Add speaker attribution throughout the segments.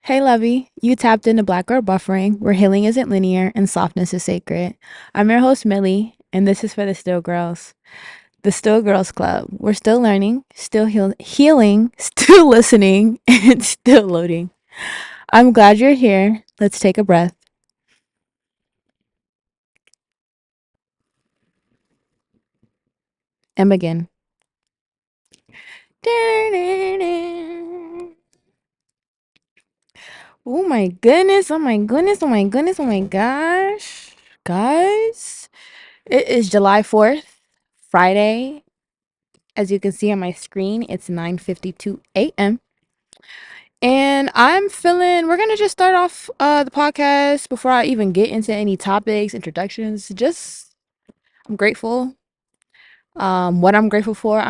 Speaker 1: Hey, Lovey, you tapped into Black Girl Buffering, where healing isn't linear and softness is sacred. I'm your host, Millie, and this is for the Still Girls. The Still Girls Club. We're still learning, still healing, still listening, and still loading. I'm glad you're here. Let's take a breath and begin. Oh my goodness, oh my goodness, oh my goodness, oh my gosh. Guys, it is July 4th, Friday. As you can see on my screen, it's 9:52 a.m. And I'm feeling we're gonna just start off the podcast before I even get into any topics, introductions. Just I'm grateful. What I'm grateful for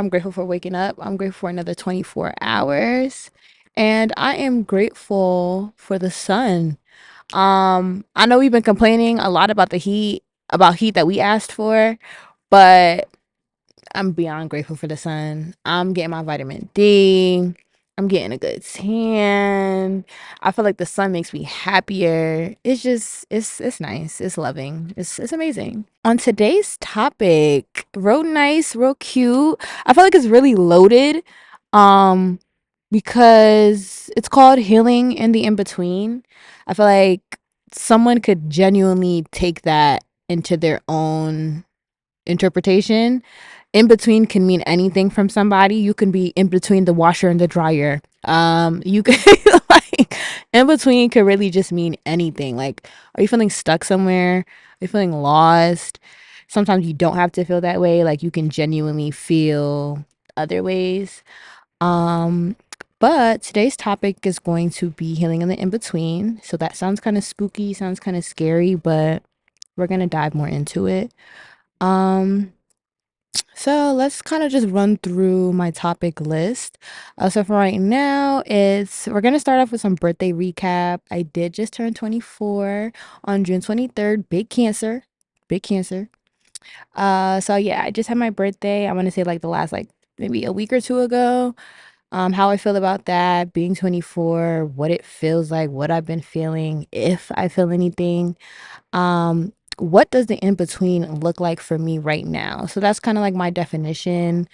Speaker 1: waking up. I'm grateful for another 24 hours. And I am grateful for the sun. I know we've been complaining a lot about the heat, about heat that we asked for, but I'm beyond grateful for the sun. I'm getting my vitamin D. I'm getting a good tan. I feel like the sun makes me happier. It's just it's nice. It's loving. It's amazing. On today's topic, real nice, real cute. I feel like it's really loaded um because it's called healing in the in between. I feel like someone could genuinely take that into their own interpretation. In between can mean anything from somebody. You can be in between the washer and the dryer. You can like in between could really just mean anything. Like, are you feeling stuck somewhere? Are you feeling lost? Sometimes you don't have to feel that way. Like you can genuinely feel other ways. Um, but today's topic is going to be healing in the in between. So that sounds kind of spooky, sounds kind of scary, but we're gonna dive more into it. Um, so let's kind of just run through my topic list. So for right now, it's we're gonna start off with some birthday recap. I did just turn 24 on June 23rd. Big cancer, big cancer. So yeah, I just had my birthday. I want to say like the last like maybe a week or two ago. How I feel about that, being 24, what it feels like, what I've been feeling, if I feel anything. What does the in between look like for me right now? So that's kind of like my definition.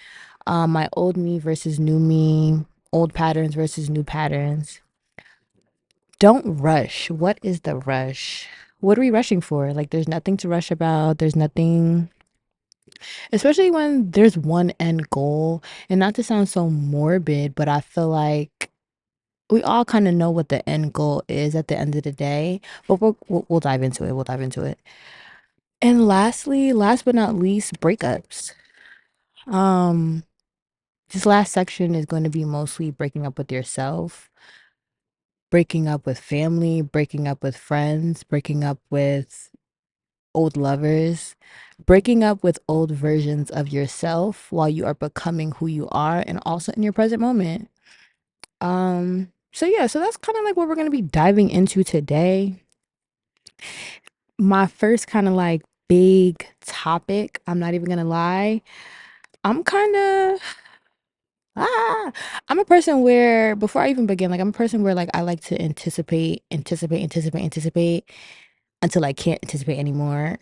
Speaker 1: My old me versus new me, old patterns versus new patterns. Don't rush. What is the rush? What are we rushing for? Like, there's nothing to rush about. There's nothing, especially when there's one end goal. And not to sound so morbid, but I feel like we all kind of know what the end goal is at the end of the day. But we'll dive into it. We'll dive into it. And lastly, last but not least, breakups. Um, this last section is going to be mostly breaking up with yourself, breaking up with family, breaking up with friends, breaking up with old lovers, breaking up with old versions of yourself while you are becoming who you are and also in your present moment. So yeah, so that's kind of like what we're going to be diving into today. My first kind of like big topic, I'm not even going to lie. I'm kind of Ah, I'm a person where before I even begin, like I'm a person where like I like to anticipate until I can't anticipate anymore.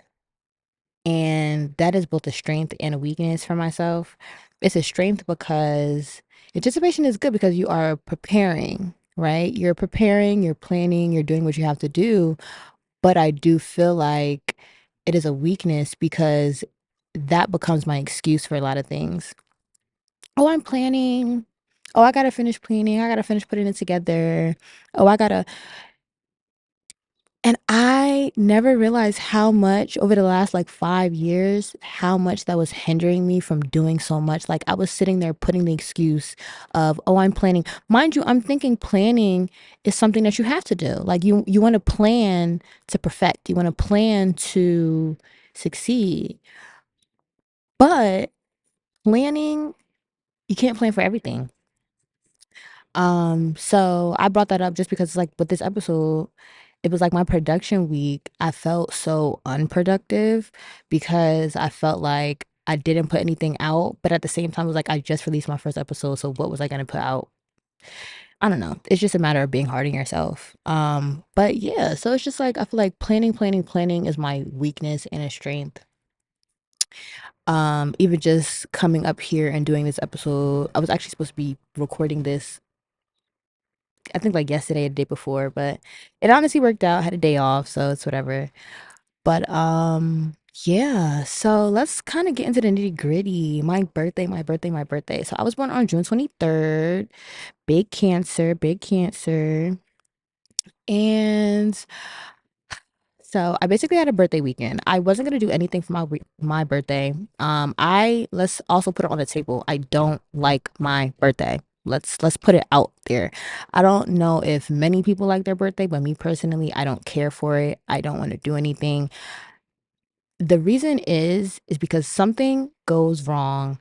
Speaker 1: And that is both a strength and a weakness for myself. It's a strength because anticipation is good because you are preparing, right? You're preparing, you're planning, you're doing what you have to do. But I do feel like it is a weakness because that becomes my excuse for a lot of things. Oh, I'm planning. Oh, I gotta finish cleaning. I gotta finish putting it together. Oh, I gotta. And I never realized how much over the last like 5 years, how much that was hindering me from doing so much. Like I was sitting there putting the excuse of, oh, I'm planning. Mind you, I'm thinking planning is something that you have to do. Like you want to plan to perfect. You want to plan to succeed. But planning, you can't plan for everything. So I brought that up just because like with this episode, it was like my production week. I felt so unproductive because I felt like I didn't put anything out, but at the same time, it was like I just released my first episode, so what was I gonna put out? I don't know. It's just a matter of being hard on yourself. But yeah, so it's just like I feel like planning is my weakness and a strength. Even just coming up here and doing this episode, I was actually supposed to be recording this, I think like yesterday or the day before, but it honestly worked out. I had a day off, so it's whatever. But yeah, so let's kind of get into the nitty-gritty. My birthday. So I was born on June 23rd. Big cancer, big cancer. And so I basically had a birthday weekend. I wasn't gonna do anything for my birthday. I let's also put it on the table. I don't like my birthday. Let's put it out there. I don't know if many people like their birthday, but me personally, I don't care for it. I don't want to do anything. The reason is because something goes wrong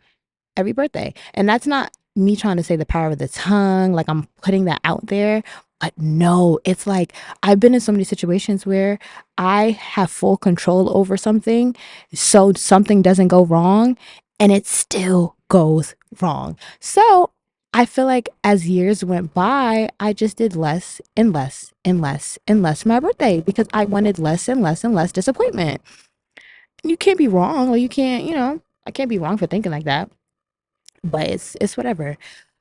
Speaker 1: every birthday. And that's not me trying to say the power of the tongue, like I'm putting that out there. But no, it's like I've been in so many situations where I have full control over something, so something doesn't go wrong and it still goes wrong. So I feel like as years went by, I just did less and less and less and less for my birthday because I wanted less and less and less disappointment. You can't be wrong. Like you can't, I can't be wrong for thinking like that, but it's whatever.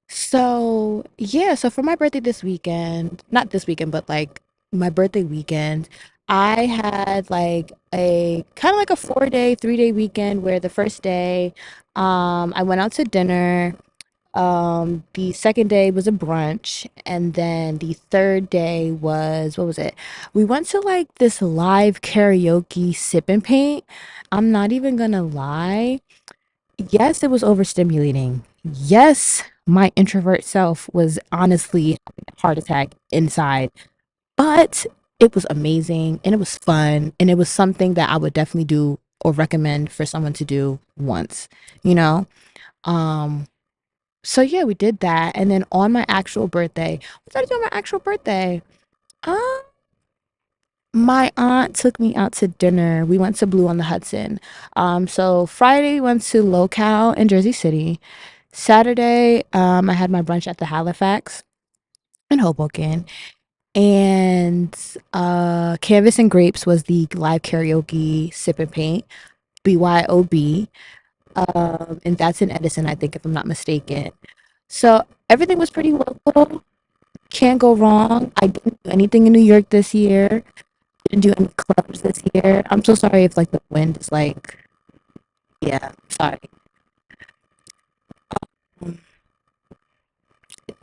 Speaker 1: So yeah, so for my birthday this weekend, not this weekend, but like my birthday weekend, I had like a kind of like a 4 day, 3 day weekend where the first day, I went out to dinner. The second day was a brunch, and then the third day was what was it? We went to like this live karaoke sip and paint. I'm not even gonna lie. Yes, it was overstimulating. Yes, my introvert self was honestly having a heart attack inside, but it was amazing and it was fun and it was something that I would definitely do or recommend for someone to do once, you know? Um, so yeah, we did that. And then on my actual birthday, what did I do on my actual birthday? Um, my aunt took me out to dinner. We went to Blue on the Hudson. So Friday we went to Locale in Jersey City. Saturday, I had my brunch at the Halifax in Hoboken. And Canvas and Grapes was the live karaoke sip and paint, BYOB. And that's in Edison, I think, if I'm not mistaken. So everything was pretty local. Can't go wrong. I didn't do anything in New York this year. Didn't do any clubs this year. I'm so sorry if like the wind is like, yeah, sorry.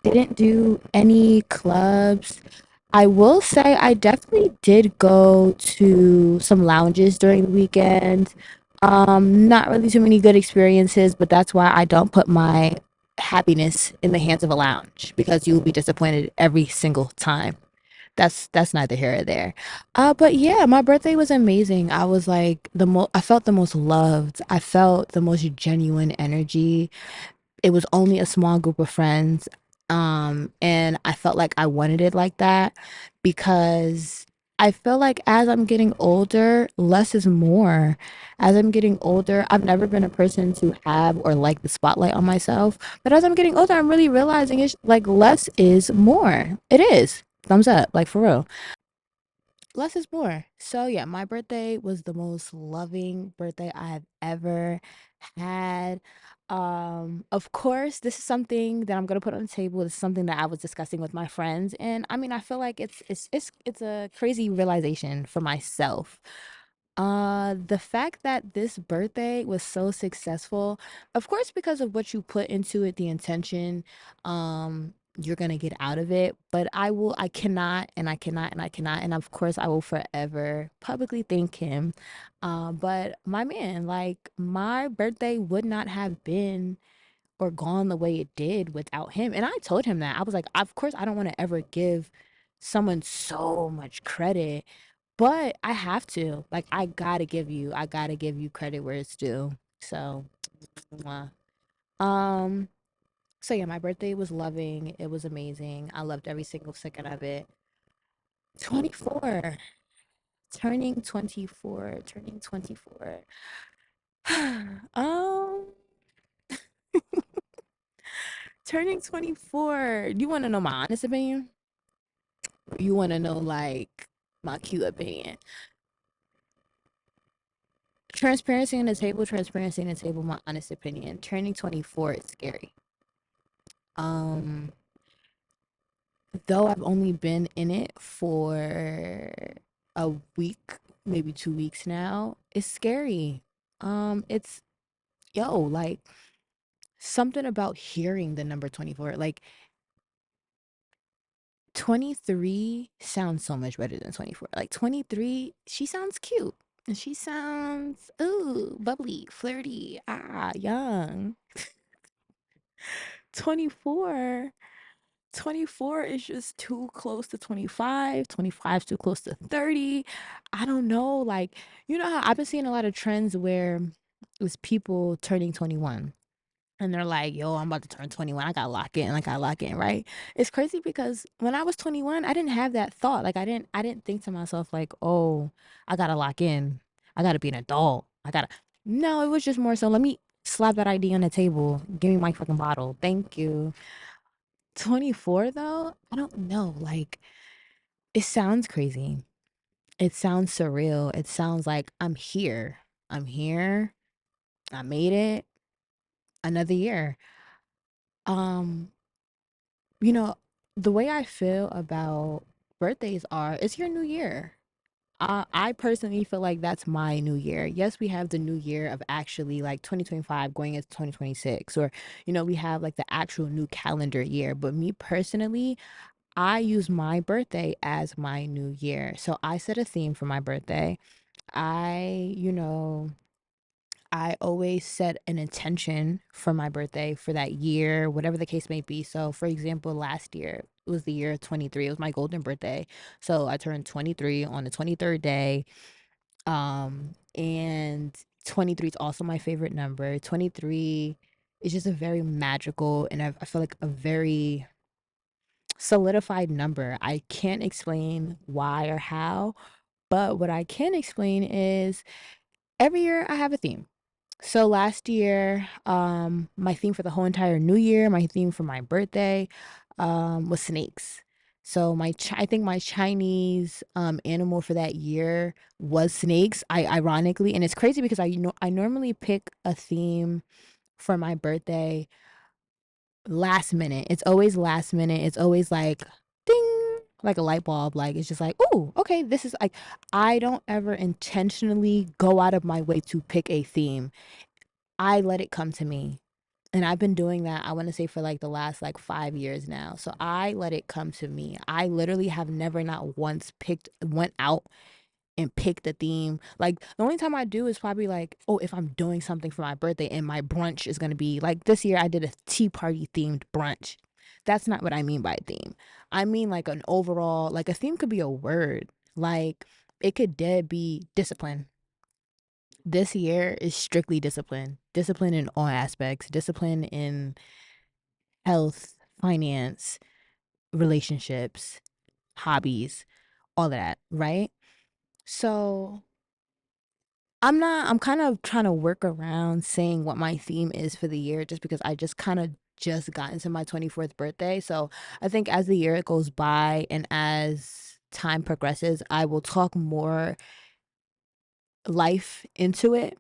Speaker 1: Didn't do any clubs. I will say I definitely did go to some lounges during the weekend. Not really too many good experiences, but that's why I don't put my happiness in the hands of a lounge because you will be disappointed every single time. That's neither here or there. But yeah, my birthday was amazing. I was like I felt the most loved. I felt the most genuine energy. It was only a small group of friends. And I felt like I wanted it like that because I feel like as I'm getting older, less is more. As I'm getting older, I've never been a person to have or like the spotlight on myself. But as I'm getting older, I'm really realizing it's like less is more. It is. Thumbs up, like for real. Less is more. So yeah, my birthday was the most loving birthday I have ever had. Of course, this is something that I'm gonna put on the table. This is something that I was discussing with my friends, and I mean, I feel like it's a crazy realization for myself. The fact that this birthday was so successful, of course, because of what you put into it, the intention, you're gonna get out of it. But I cannot, and I cannot, and I cannot, and of course, I will forever publicly thank him. But my man, like, my birthday would not have been or gone the way it did without him. And I told him that. I was like, of course, I don't want to ever give someone so much credit, but I have to. Like, I gotta give you credit where it's due. So, mwah. um, so yeah, my birthday was loving. It was amazing. I loved every single second of it. 24, turning 24, turning 24. um, Turning 24. Do you want to know my honest opinion? Or you want to know like my cute opinion? Transparency on the table, my honest opinion. Turning 24 is scary. Um, though I've only been in it for a week, maybe 2 weeks now, it's scary. It's like something about hearing the number 24. Like 23 sounds so much better than 24. Like 23, she sounds cute. And she sounds ooh, bubbly, flirty, young. 24 24 is just too close to 25. 25 is too close to 30. I don't know. Like, you know how I've been seeing a lot of trends where it's people turning 21 and they're like, yo, I'm about to turn 21. I gotta lock in. I gotta lock in, right? It's crazy because when I was 21, I didn't have that thought. Like I didn't think to myself like, oh, I gotta lock in. I gotta be an adult. I gotta No, it was just more so let me slap that ID on the table. Give me my fucking bottle. Thank you. 24 though, I don't know. Like it sounds crazy. It sounds surreal. It sounds like I'm here. I'm here. I made it. Another year. Um, you know, the way I feel about birthdays are it's your new year. I personally feel like that's my new year. Yes, we have the new year of actually like 2025 going into 2026, or we have like the actual new calendar year. But me personally, I use my birthday as my new year. So I set a theme for my birthday. I always set an intention for my birthday for that year, whatever the case may be. So, for example, last year it was the year of 23. It was my golden birthday. So I turned 23 on the 23rd day. And 23 is also my favorite number. 23 is just a very magical and I feel like a very solidified number. I can't explain why or how, but what I can explain is every year I have a theme. So last year, my theme for the whole entire new year, my theme for my birthday, was snakes. So I think my Chinese animal for that year was snakes. I ironically, and it's crazy because I normally pick a theme for my birthday last minute. It's always last minute. It's always like ding, like a light bulb. Like it's just like, oh, okay, this is like I don't ever intentionally go out of my way to pick a theme. I let it come to me. And I've been doing that, I want to say for like the last like 5 years now. So I let it come to me. I literally have never not once went out and pick the theme. Like the only time I do is probably like, oh, if I'm doing something for my birthday and my brunch is gonna be like this year I did a tea party themed brunch. That's not what I mean by theme. I mean like an overall like a theme could be a word. Like it could dead be discipline. This year is strictly discipline. Discipline in all aspects. Discipline in health, finance, relationships, hobbies, all of that, right? So I'm kind of trying to work around saying what my theme is for the year just because I just kind of just got into my 24th birthday. So I think as the year goes by and as time progresses, I will talk more life into it.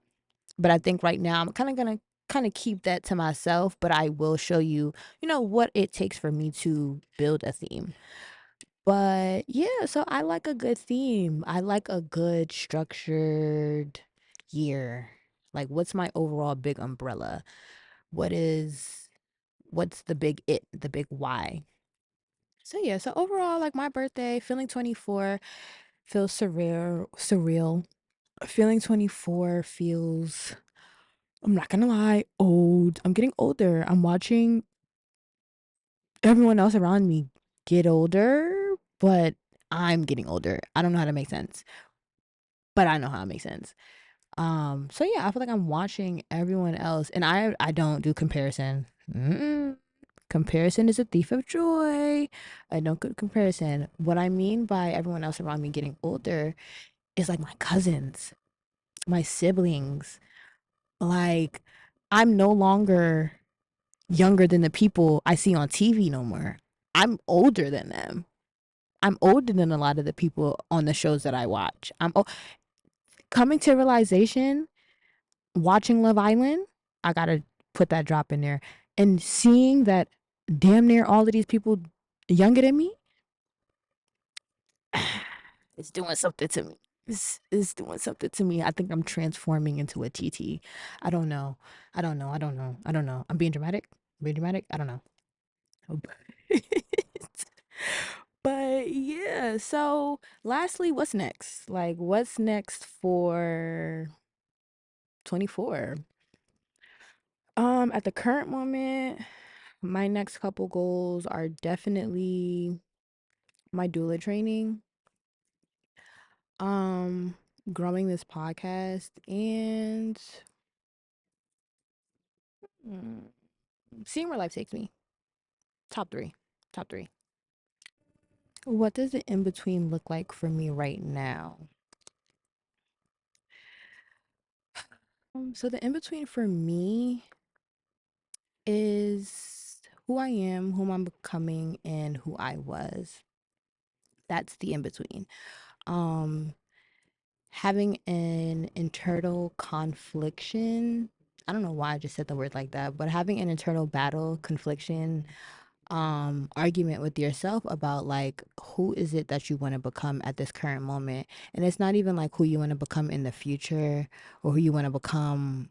Speaker 1: But I think right now I'm kind of going to kind of keep that to myself, but I will show you, what it takes for me to build a theme. But yeah, so I like a good theme. I like a good structured year. Like what's my overall big umbrella? What is what's the big the big why? So yeah, so overall like my birthday, feeling 24 feels surreal. Feeling 24 feels I'm not gonna lie, old. I'm getting older. I'm watching everyone else around me get older, but I'm getting older. I don't know how to make sense, but I know how it makes sense. So yeah, I feel like I'm watching everyone else, and I don't do comparison. Mm-mm. Comparison is a thief of joy. I don't do comparison. What I mean by everyone else around me getting older is like my cousins, my siblings. Like I'm no longer younger than the people I see on TV no more. I'm older than them. I'm older than a lot of the people on the shows that I watch. Coming to realization, watching Love Island, I gotta put that drop in there, and seeing that damn near all of these people younger than me, it's doing something to me. It's doing something to me. I think I'm transforming into a TT. I don't know. I don't know. I don't know. I don't know. I'm being dramatic. Being dramatic. I don't know. But yeah. So, lastly, what's next? Like, what's next for 24? At the current moment, my next couple goals are definitely my doula training, um, growing this podcast, and mm, seeing where life takes me. Top three. Top three. What does the in between look like for me right now? So the in between for me is who I am, whom I'm becoming, and who I was. That's the in between. Um, Having an internal confliction. I don't know why I just said the word like that, but having an internal battle, confliction, argument with yourself about like who is it that you want to become at this current moment. And it's not even like who you want to become in the future or who you want to become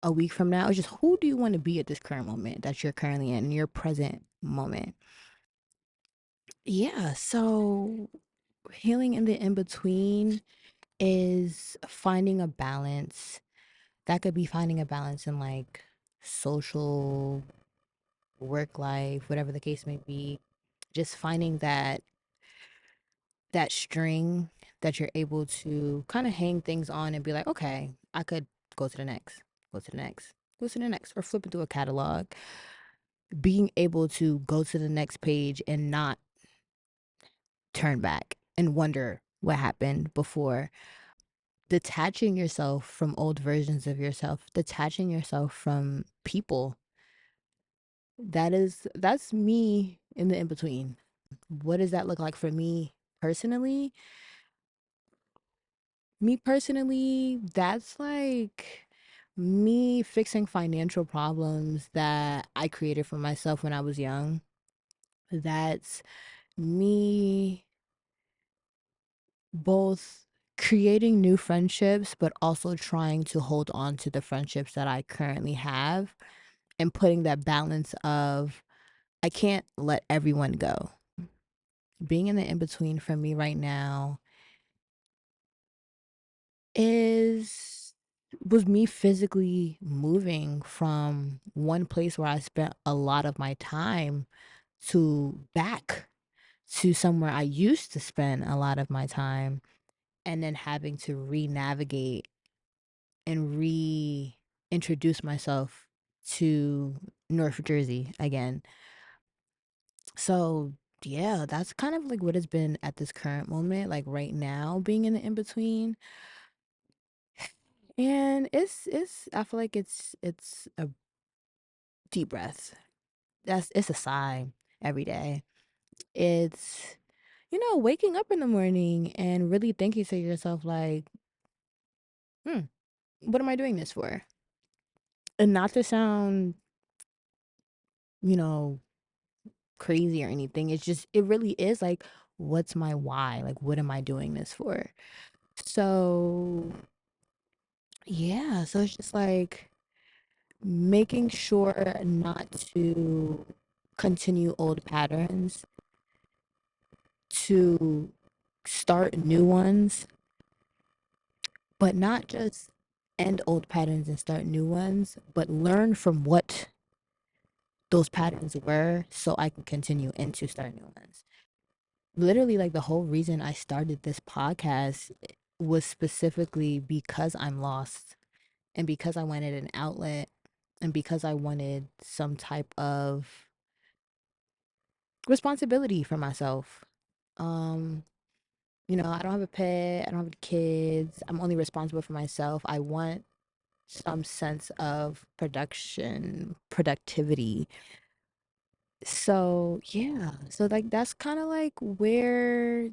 Speaker 1: a week from now. It's just who do you want to be at this current moment that you're currently in your present moment. Yeah, so healing in the in between is finding a balance. That could be finding a balance in like social, work life, whatever the case may be. Just finding that string that you're able to kind of hang things on and be like, okay, I could go to the next, go to the next, go to the next, or flip into a catalog. Being able to go to the next page and not turn back and wonder what happened before. Detaching yourself from old versions of yourself, detaching yourself from people. That's me in the in between. What does that look like for me personally? Me personally, that's like me fixing financial problems that I created for myself when I was young. That's me both creating new friendships, but also trying to hold on to the friendships that I currently have and putting that balance of I can't let everyone go. Being in the in between for me right now is was me physically moving from one place where I spent a lot of my time to back to somewhere I used to spend a lot of my time, and then having to re-navigate and reintroduce myself to North Jersey again. So yeah, that's kind of like what it's been at this current moment, like right now, being in the in between. And it's I feel like it's a deep breath. It's a sigh every day. It's waking up in the morning and really thinking to yourself like, hmm, what am I doing this for? And not to sound, you know, crazy or anything. It's just it really is like, what's my why? Like, what am I doing this for? So yeah, so it's just like making sure not to continue old patterns, to start new ones, but not just end old patterns and start new ones, but learn from what those patterns were so I can continue and to start new ones. Literally, like the whole reason I started this podcast was specifically because I'm lost and because I wanted an outlet and because I wanted some type of responsibility for myself. Um, I don't have a pet, I don't have kids. I'm only responsible for myself. I want some sense of productivity. So, yeah. So like that's kind of like where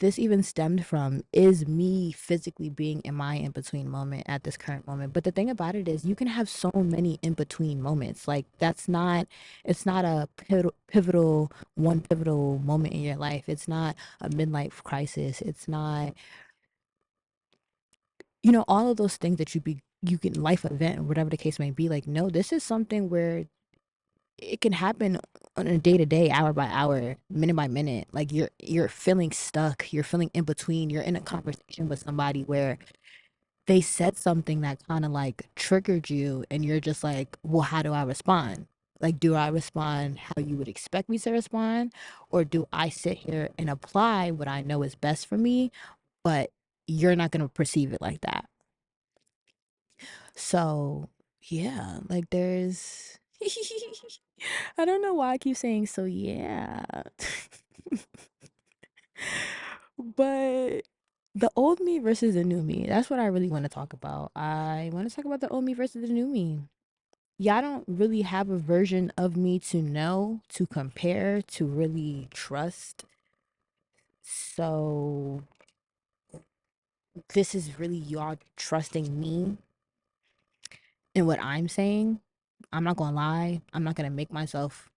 Speaker 1: this even stemmed from, is me physically being in my in between moment at this current moment. But the thing about it is you can have so many in between moments. Like that's not, it's not a pivotal moment in your life. It's not a midlife crisis. It's not, all of those things that you can life event or whatever the case may be. Like, no, this is something where it can happen on a day to day, hour by hour, minute by minute. Like you're feeling stuck, you're feeling in between, you're in a conversation with somebody where they said something that kind of like triggered you, and you're just like, well, how do I respond? Like, do I respond how you would expect me to respond, or do I sit here and apply what I know is best for me, but you're not going to perceive it like that? So yeah, like there's I don't know why I keep saying so, yeah. But the old me versus the new me, that's what I really want to talk about. I want to talk about the old me versus the new me. Yeah, I don't really have a version of me to know, to compare, to really trust. So this is really y'all trusting me in what I'm saying. I'm not gonna lie. I'm not gonna make myself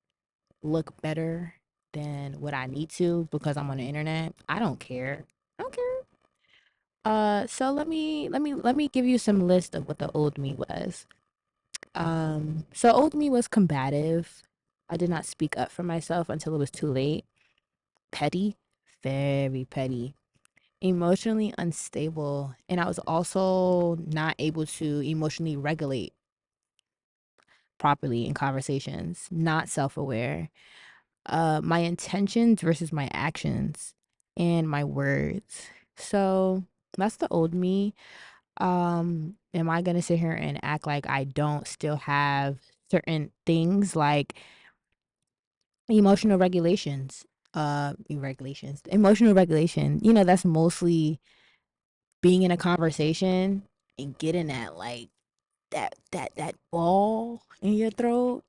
Speaker 1: look better than what I need to because I'm on the internet. I don't care. I don't care. So let me give you some list of what the old me was. So old me was combative. I did not speak up for myself until it was too late. Petty, very petty. Emotionally unstable, and I was also not able to emotionally regulate properly in conversations. Not self-aware. My intentions versus my actions and my words. So that's the old me. Am I gonna sit here and act like I don't still have certain things like emotional regulations? Emotional regulation. That's mostly being in a conversation and getting that like that ball in your throat,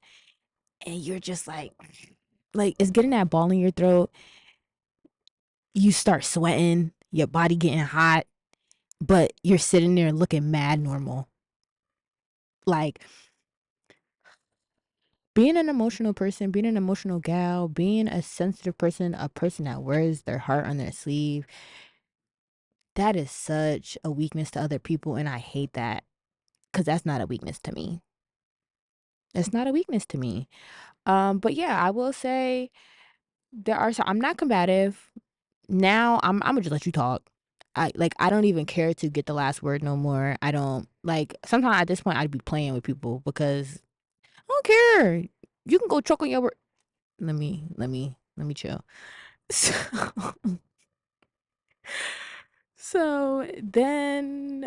Speaker 1: and you're just like it's getting that ball in your throat. You start sweating, your body getting hot, but you're sitting there looking mad normal. Like being an emotional person, being an emotional gal, being a sensitive person, a person that wears their heart on their sleeve, that is such a weakness to other people. And I hate that because that's not a weakness to me. It's not a weakness to me. But yeah, I will say there are some, I'm not combative. Now I'm gonna just let you talk. I don't even care to get the last word no more. I don't like sometimes at this point I'd be playing with people because I don't care. You can go choke on your word. Let me chill. So, so then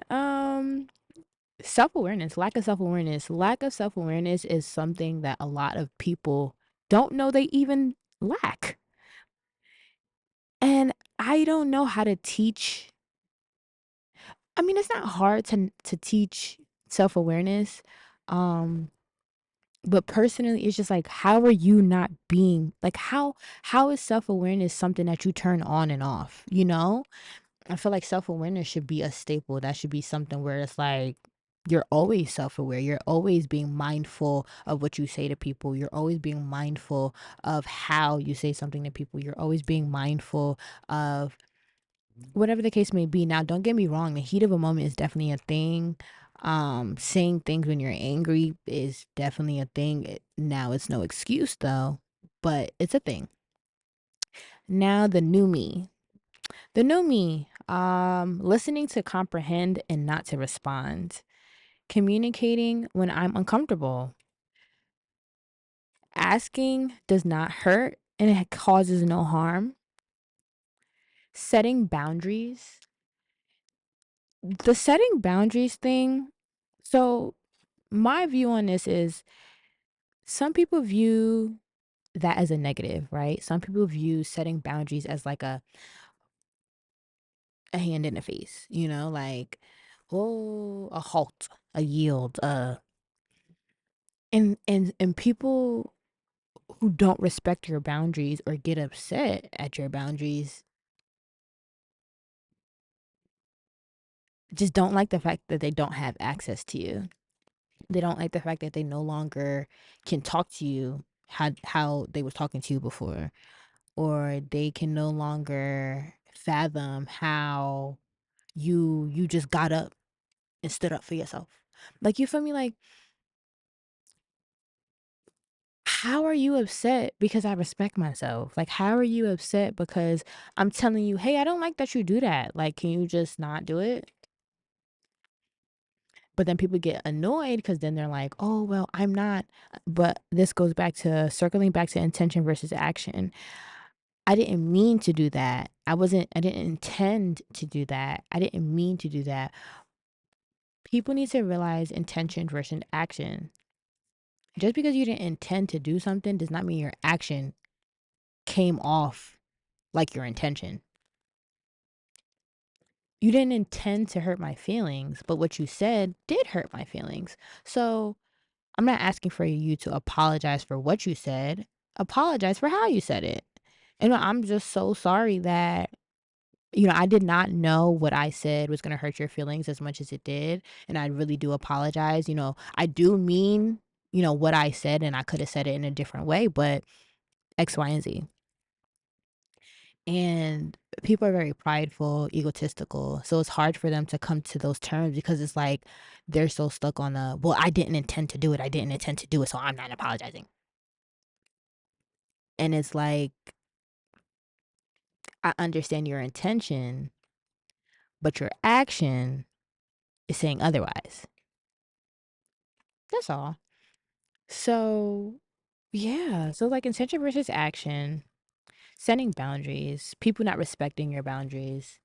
Speaker 1: self-awareness, lack of self-awareness is something that a lot of people don't know they even lack. And I don't know how to teach. I mean, it's not hard to teach self-awareness. Um, but personally, it's just like, how are you not being like how is self-awareness something that you turn on and off, you know? I feel like self-awareness should be a staple. That should be something where it's like you're always self-aware. You're always being mindful of what you say to people. You're always being mindful of how you say something to people. You're always being mindful of whatever the case may be. Now, don't get me wrong, the heat of a moment is definitely a thing. Saying things when you're angry is definitely a thing. Now, it's no excuse though, but it's a thing. Now, the new me. The new me, listening to comprehend and not to respond, communicating when I'm uncomfortable, asking does not hurt and it causes no harm, setting boundaries. The setting boundaries thing, so my view on this is some people view that as a negative, right? Some people view setting boundaries as like a hand in the face, like, Oh, a halt, a yield, and people who don't respect your boundaries or get upset at your boundaries just don't like the fact that they don't have access to you. They don't like the fact that they no longer can talk to you how they was talking to you before, or they can no longer fathom how you just got up and stood up for yourself. Like, you feel me? Like, how are you upset because I respect myself? Like, how are you upset because I'm telling you, hey, I don't like that you do that. Like, can you just not do it? But then people get annoyed because then they're like, oh, well, I'm not. But this goes back to circling back to intention versus action. I didn't mean to do that. I didn't intend to do that. I didn't mean to do that. People need to realize intention versus action. Just because you didn't intend to do something does not mean your action came off like your intention. You didn't intend to hurt my feelings, but what you said did hurt my feelings. So I'm not asking for you to apologize for what you said. Apologize for how you said it. And I'm just so sorry that, I did not know what I said was going to hurt your feelings as much as it did. And I really do apologize. I do mean, what I said, and I could have said it in a different way, but X, Y, and Z. And people are very prideful, egotistical. So it's hard for them to come to those terms because it's like they're so stuck on well, I didn't intend to do it. I didn't intend to do it. So I'm not apologizing. And it's like, I understand your intention, but your action is saying otherwise. That's all. So, yeah. So, like, intention versus action, setting boundaries, people not respecting your boundaries,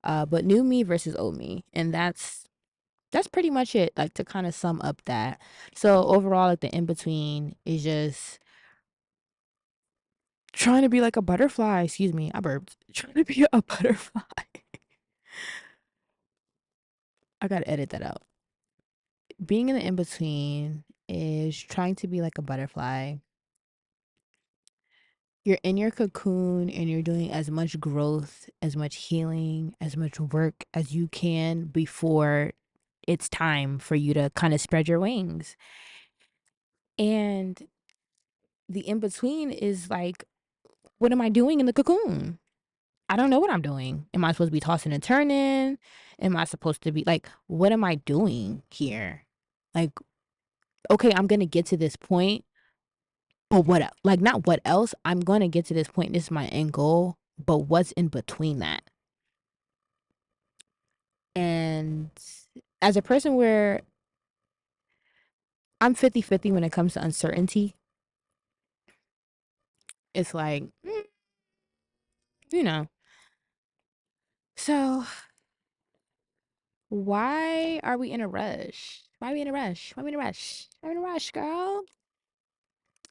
Speaker 1: but new me versus old me. And that's pretty much it, like, to kind of sum up that. So, overall, like, the in between is just trying to be like a butterfly. Excuse me, I burped. Trying to be a butterfly. I gotta edit that out. Being in the in between is trying to be like a butterfly. You're in your cocoon and you're doing as much growth, as much healing, as much work as you can before it's time for you to kind of spread your wings. And the in between is like, what am I doing in the cocoon? I don't know what I'm doing. Am I supposed to be tossing and turning? Am I supposed to be like, what am I doing here? Like, okay, I'm going to get to this point. But what, like, not what else? I'm going to get to this point. This is my end goal. But what's in between that? And as a person where I'm 50-50 when it comes to uncertainty, it's like, you know. So why are we in a rush? Why are we in a rush? Why are we in a rush? I'm in a rush, girl.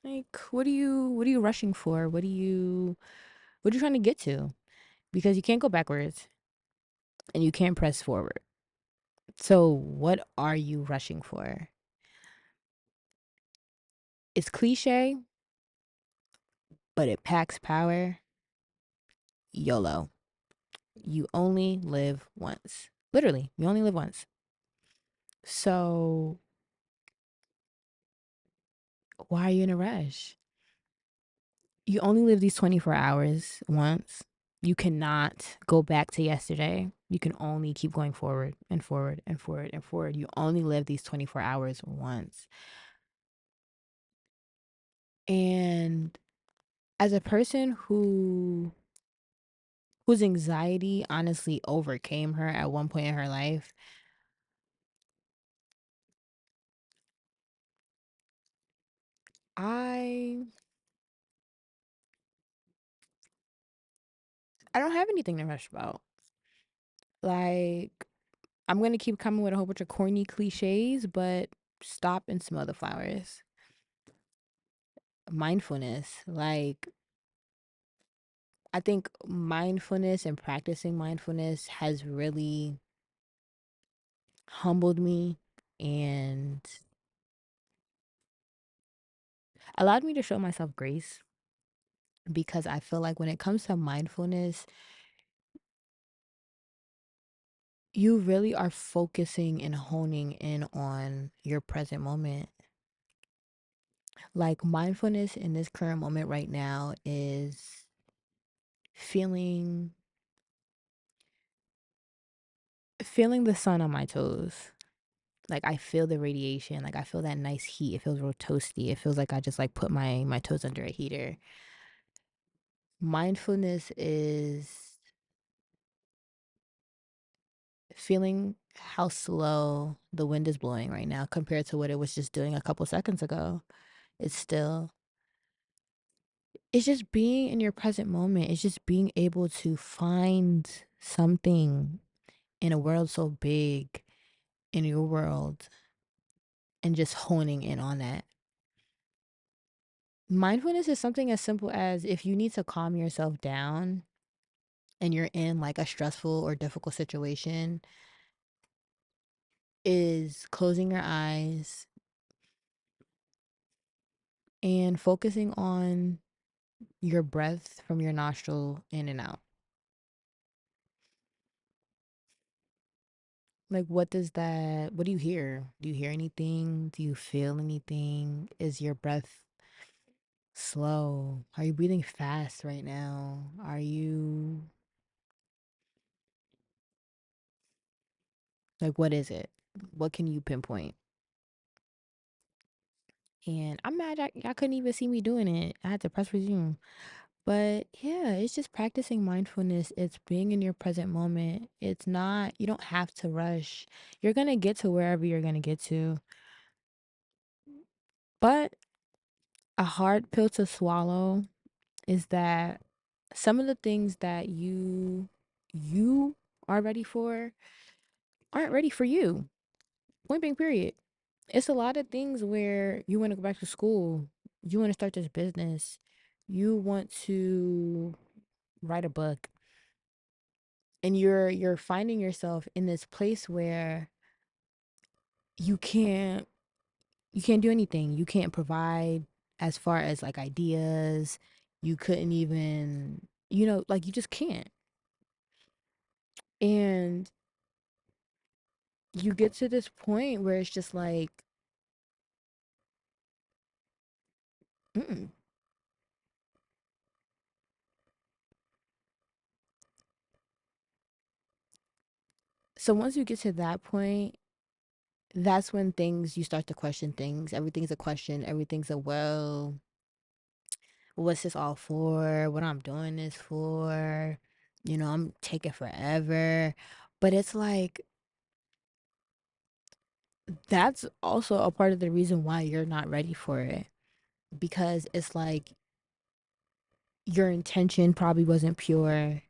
Speaker 1: Like, what are you rushing for? What are you trying to get to? Because you can't go backwards and you can't press forward. So what are you rushing for? It's cliche, but it packs power. YOLO. You only live once. Literally, you only live once. So why are you in a rush? You only live these 24 hours once. You cannot go back to yesterday. You can only keep going forward and forward and forward and forward. You only live these 24 hours once. And as a person whose anxiety honestly overcame her at one point in her life, I I don't have anything to rush about. Like, I'm gonna keep coming with a whole bunch of corny cliches, but stop and smell the flowers. Mindfulness. Like, I think mindfulness and practicing mindfulness has really humbled me, and allowed me to show myself grace, because I feel like when it comes to mindfulness, you really are focusing and honing in on your present moment. Like, mindfulness in this current moment right now is feeling feeling the sun on my toes. Like, I feel the radiation, like I feel that nice heat. It feels real toasty. It feels like I just like put my toes under a heater. Mindfulness is feeling how slow the wind is blowing right now compared to what it was just doing a couple seconds ago. It's still, it's just being in your present moment. It's just being able to find something in a world so big, in your world, and just honing in on that. Mindfulness is something as simple as, if you need to calm yourself down and you're in like a stressful or difficult situation, is closing your eyes and focusing on your breath from your nostril in and out. Like, what do you hear? Do you hear anything? Do you feel anything? Is your breath slow? Are you breathing fast right now? Like, what is it? What can you pinpoint? And I'm mad y'all couldn't even see me doing it. I had to press resume. But yeah, it's just practicing mindfulness. It's being in your present moment. It's not, you don't have to rush. You're going to get to wherever you're going to get to. But a hard pill to swallow is that some of the things that you are ready for aren't ready for you. Point blank period. It's a lot of things where you want to go back to school, you want to start this business, you want to write a book, and you're finding yourself in this place where you can't you can't do anything. You can't provide as far as like ideas. You couldn't even, like, you just can't. And you get to this point where it's just like, mm-mm. So once you get to that point, that's when things you start to question things. Everything's a question. Everything's a, well, what's this all for? What I'm doing this for? I'm taking forever. But it's like, that's also a part of the reason why you're not ready for it. Because it's like your intention probably wasn't pure.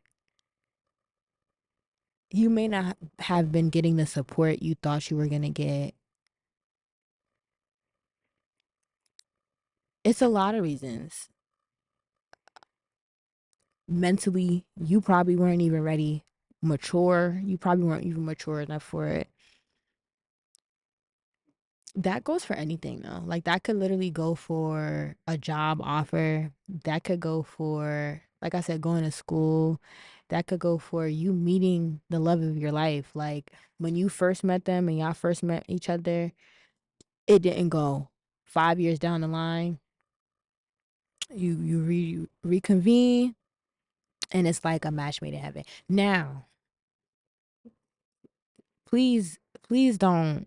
Speaker 1: You may not have been getting the support you thought you were going to get. It's a lot of reasons. Mentally, you probably weren't even ready. Mature, you probably weren't even mature enough for it. That goes for anything though. Like, that could literally go for a job offer. That could go for, like I said, going to school. That could go for you meeting the love of your life. Like, when you first met them and y'all first met each other, it didn't go. 5 years down the line, you reconvene, and it's like a match made in heaven. Now, please don't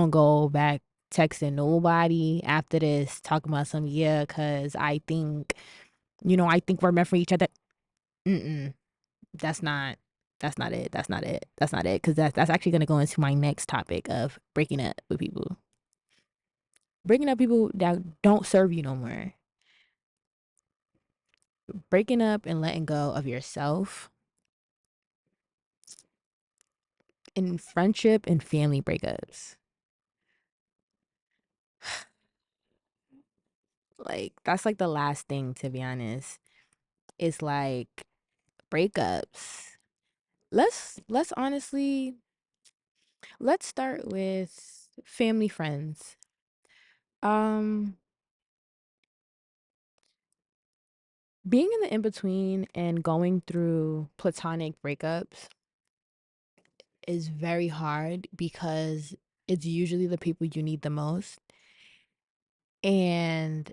Speaker 1: go back texting nobody after this talking about some, yeah, because I think we're meant for each other. Mm-mm. That's not it, because that's actually going to go into my next topic of breaking up with people, breaking up people that don't serve you no more, breaking up and letting go of yourself in friendship and family breakups. Like, that's like the last thing, to be honest. It's like breakups. Let's honestly, Let's start with family friends. Um, Being in the in between and going through platonic breakups is very hard because it's usually the people you need the most. And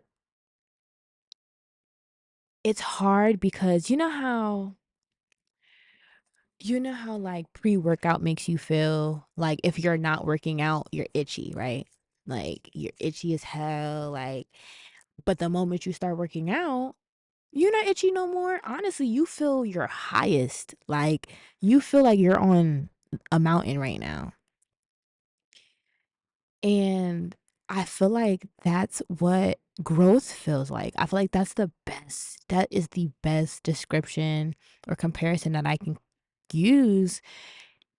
Speaker 1: it's hard because you know how like pre-workout makes you feel like if you're not working out, you're itchy, right? Like you're itchy as hell, like but the moment you start working out, you're not itchy no more. Honestly, you feel your highest. Like you feel like you're on a mountain right now. And I feel like that's what growth feels like. I feel like that's the best. That is the best description or comparison that I can use.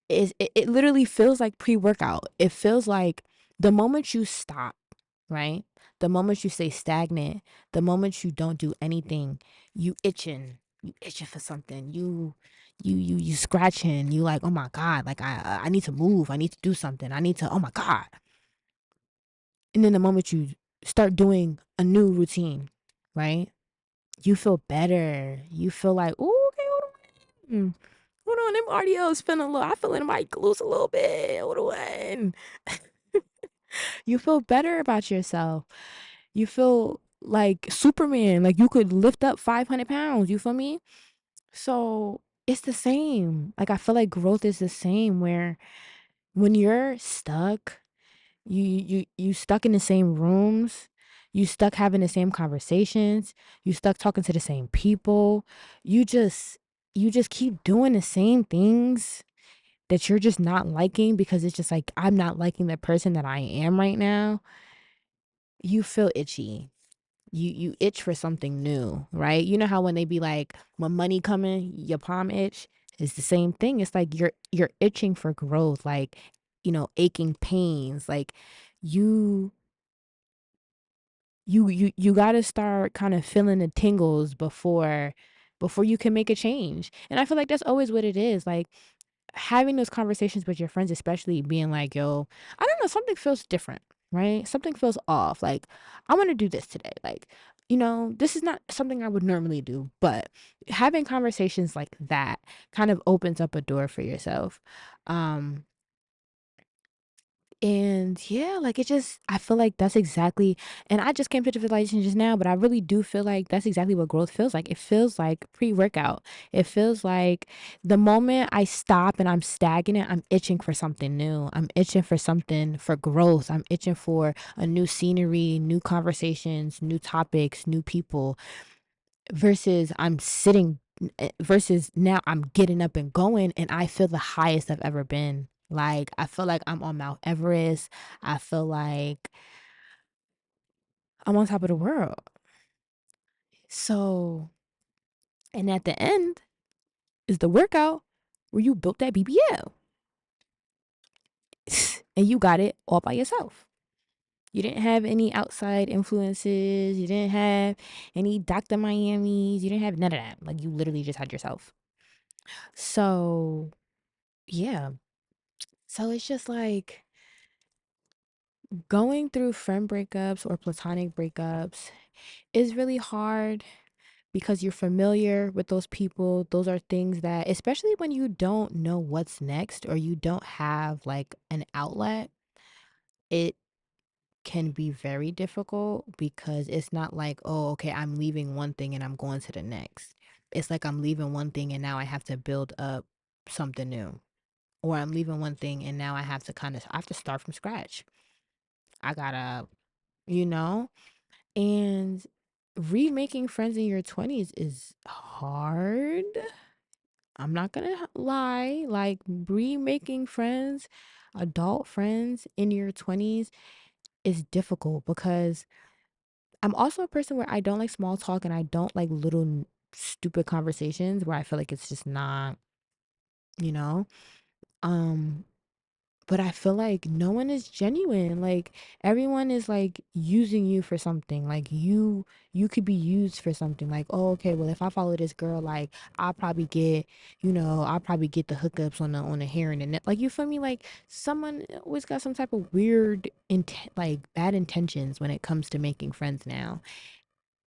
Speaker 1: It literally feels like pre-workout. It feels like the moment you stop, right? The moment you stay stagnant, the moment you don't do anything, you itching. You itching for something. You scratching. You like, oh my God, like I need to move. I need to do something. I need to, oh my God. And then the moment you start doing a new routine, right? You feel better. You feel like, oh, okay, hold on. Hold on, them RDOs feeling a little, I feel it might lose a little bit. Hold on. You feel better about yourself. You feel like Superman, like you could lift up 500 pounds. You feel me? So it's the same. Like I feel like growth is the same where when you're stuck, you stuck in the same rooms, you stuck having the same conversations, you stuck talking to the same people, you just you just keep doing the same things that you're just not liking because it's just like I'm not liking the person that I am right now. You feel itchy. You itch for something new, right? You know how when they be like when money coming, your palm itch. It's the same thing. It's like you're itching for growth, like aching pains, like you you got to start kind of feeling the tingles before you can make a change. And I feel like that's always what it is. Like having those conversations with your friends, especially being like, yo, I don't know, something feels different, right? Something feels off. Like, I want to do this today. Like, this is not something I would normally do, but having conversations like that kind of opens up a door for yourself. Um, and yeah, like I feel like that's exactly, and I just came to the realization just now, but I really do feel like that's exactly what growth feels like. It feels like pre workout. It feels like the moment I stop and I'm stagnant, I'm itching for something new. I'm itching for something for growth. I'm itching for a new scenery, new conversations, new topics, new people versus versus now I'm getting up and going and I feel the highest I've ever been. Like I feel like I'm on Mount Everest. I feel like I'm on top of the world. So, and at the end is the workout where you built that BBL and you got it all by yourself. You didn't have any outside influences. You didn't have any Dr. Miami's. You didn't have none of that. Like you literally just had yourself. So, yeah. So it's just like going through friend breakups or platonic breakups is really hard because you're familiar with those people. Those are things that, especially when you don't know what's next or you don't have like an outlet, it can be very difficult because it's not like, oh, okay, I'm leaving one thing and I'm going to the next. It's like I'm leaving one thing and now I have to build up something new. Or I'm leaving one thing and now I have to start from scratch. I gotta, you know? And remaking friends in your 20s is hard. I'm not gonna lie. Like, remaking friends, adult friends in your 20s is difficult because I'm also a person where I don't like small talk and I don't like little stupid conversations where I feel like it's just not, you know? Um, but I feel like no one is genuine. Like everyone is like using you for something. Like you could be used for something. Like, oh, okay, well if I follow this girl, like I'll probably get, I'll probably get the hookups on the hair and the neck. Like you feel me? Like someone always got some type of weird intent, like bad intentions when it comes to making friends now.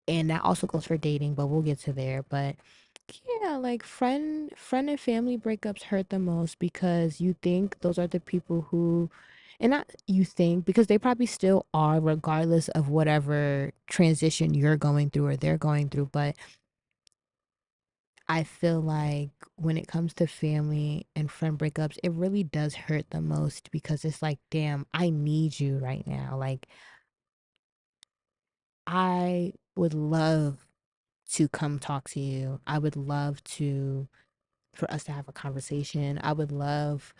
Speaker 1: And that also goes for dating, but we'll get to there. But yeah, like friend and family breakups hurt the most because you think those are the people who, and not you think, because they probably still are regardless of whatever transition you're going through or they're going through. But I feel like when it comes to family and friend breakups, it really does hurt the most because it's like, damn, I need you right now. Like I would love to come talk to you. I would love to for us to have a conversation. I would love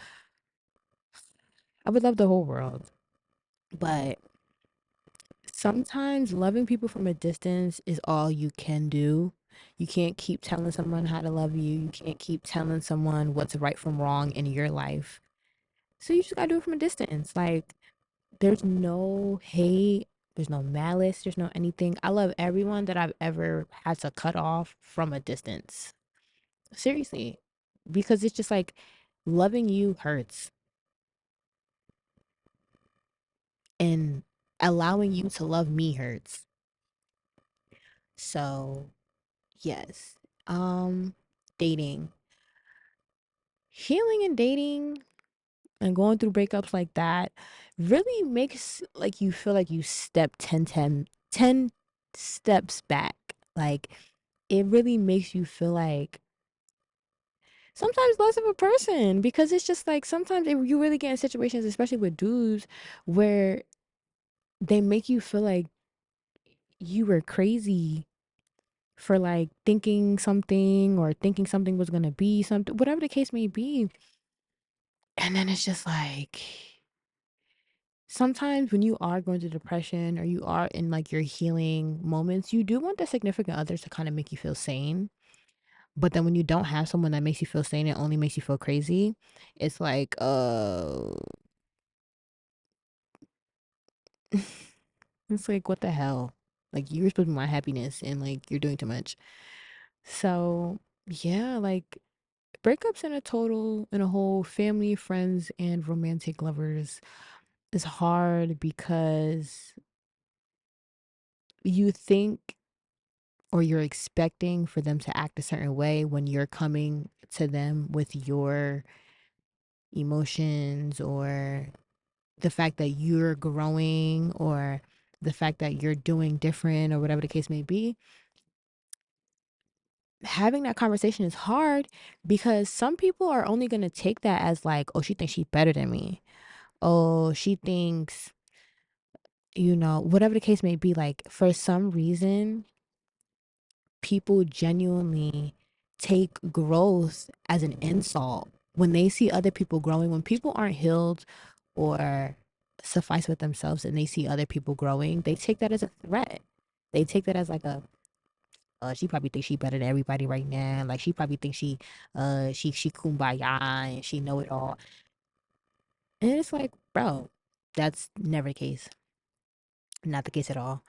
Speaker 1: the whole world. But sometimes loving people from a distance is all you can do. You can't keep telling someone how to love you. You can't keep telling someone what's right from wrong in your life. So you just gotta do it from a distance. Like there's no hate, there's no malice, there's no anything. I love everyone that I've ever had to cut off from a distance. Seriously. Because it's just like loving you hurts and allowing you to love me hurts. So, yes. Dating. Healing and dating and going through breakups like that really makes like you feel like you step 10 steps back. Like it really makes you feel like sometimes less of a person because it's just like sometimes you really get in situations, especially with dudes, where they make you feel like you were crazy for like thinking something or thinking something was going to be something, whatever the case may be. And then it's just like sometimes when you are going through depression or you are in like your healing moments, you do want the significant others to kind of make you feel sane. But then when you don't have someone that makes you feel sane, it only makes you feel crazy. It's like, it's like, what the hell? Like, you were supposed to be my happiness and like you're doing too much. So, yeah, like breakups in a whole family, friends, and romantic lovers is hard because you think or you're expecting for them to act a certain way when you're coming to them with your emotions or the fact that you're growing or the fact that you're doing different or whatever the case may be. Having that conversation is hard because some people are only going to take that as like, oh, she thinks she's better than me. Oh, she thinks, whatever the case may be, like for some reason, people genuinely take growth as an insult when they see other people growing. When people aren't healed or suffice with themselves and they see other people growing, they take that as a threat. They take that as like a she probably thinks she better than everybody right now. Like she probably thinks she kumbaya and she know it all. And it's like, bro, that's never the case. Not the case at all.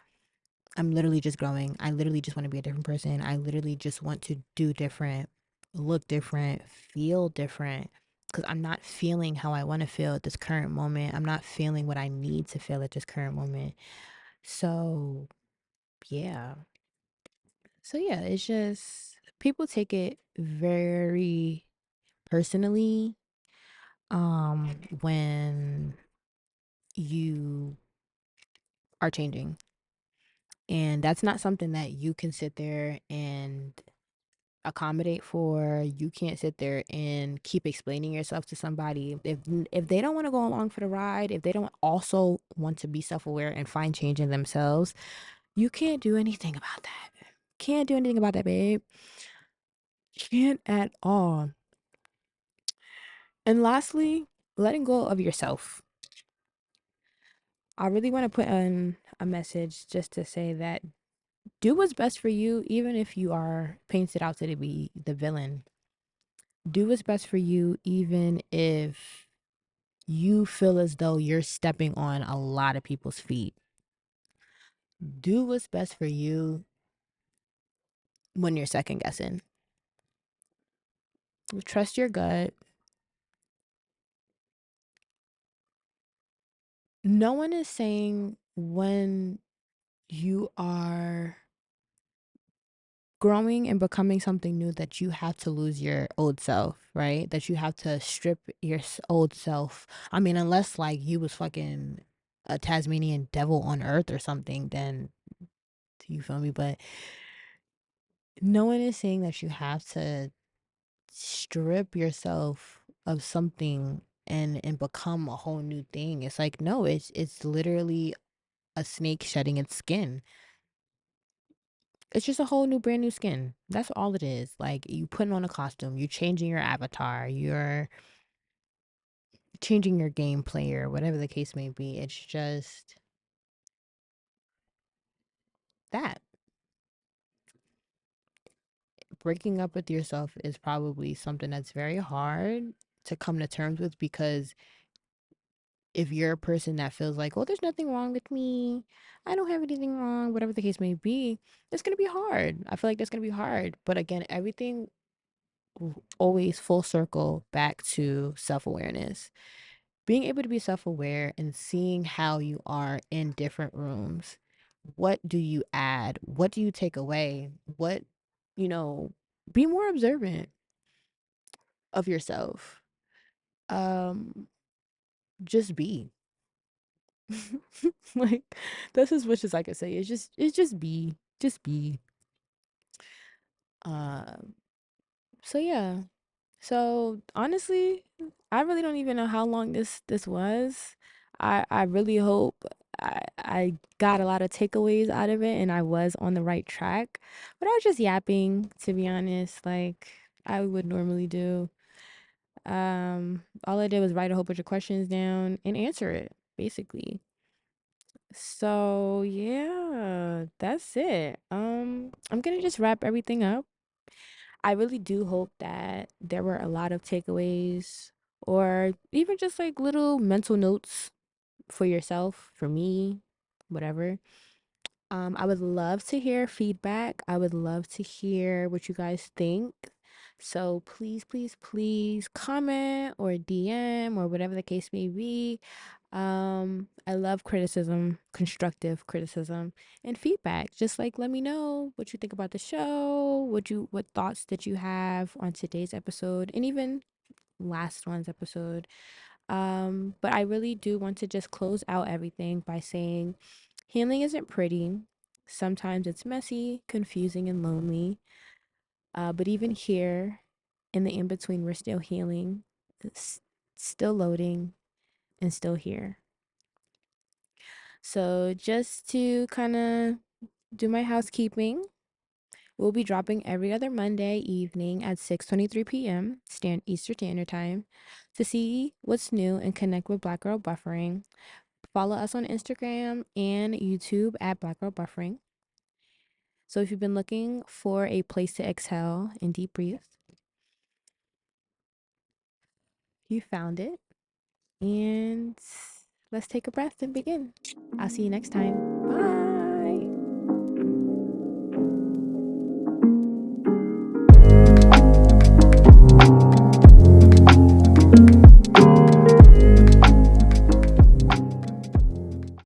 Speaker 1: I'm literally just growing. I literally just want to be a different person. I literally just want to do different, look different, feel different. Because I'm not feeling how I want to feel at this current moment. I'm not feeling what I need to feel at this current moment. So, yeah. So, yeah, it's just people take it very personally when you are changing. And that's not something that you can sit there and accommodate for. You can't sit there and keep explaining yourself to somebody if they don't want to go along for the ride, if they don't also want to be self-aware and find change in themselves. You can't do anything about that. Can't do anything about that, babe. Can't at all. And lastly, letting go of yourself. I really want to put in a message just to say that do what's best for you even if you are painted out to be the villain. Do what's best for you even if you feel as though you're stepping on a lot of people's feet. Do what's best for you when you're second guessing. Trust your gut. No one is saying when you are growing and becoming something new that you have to lose your old self, right? That you have to strip your old self. I mean, unless like you was fucking a Tasmanian devil on earth or something, then you feel me? But no one is saying that you have to strip yourself of something and become a whole new thing. It's like no, it's literally a snake shedding its skin. It's just a whole new brand new skin. That's all it is. Like you putting on a costume, you changing your avatar, you're changing your gameplay or whatever the case may be. It's just that. Breaking up with yourself is probably something that's very hard to come to terms with because if you're a person that feels like, oh, there's nothing wrong with me, I don't have anything wrong, whatever the case may be, it's going to be hard. I feel like that's going to be hard. But again, everything always full circle back to self awareness. Being able to be self aware and seeing how you are in different rooms. What do you add? What do you take away? What, you know, be more observant of yourself. Um, just be. Like that's as much as I could say. It's just be. Just be. Um so yeah. So honestly, I really don't even know how long this was. I really hope I got a lot of takeaways out of it and I was on the right track. But I was just yapping, to be honest, like I would normally do. All I did was write a whole bunch of questions down and answer it, basically. So yeah, that's it. I'm gonna just wrap everything up. I really do hope that there were a lot of takeaways or even just like little mental notes for yourself, for me, whatever. I would love to hear feedback. I would love to hear what you guys think. So please, please, please comment or DM or whatever the case may be. I love criticism, constructive criticism and feedback. Just like let me know what you think about the show, what thoughts did you have on today's episode and even last one's episode. But I really do want to just close out everything by saying healing isn't pretty. Sometimes it's messy, confusing, and lonely. But even here, in the in between, we're still healing, it's still loading, and still here. So, just to kind of do my housekeeping, we'll be dropping every other Monday evening at 6:23 p.m. Eastern Standard Time. To see what's new and connect with Black Girl Buffering, follow us on Instagram and YouTube at Black Girl Buffering. So if you've been looking for a place to exhale and deep breathe, you found it. And let's take a breath and begin. I'll see you next time. Bye.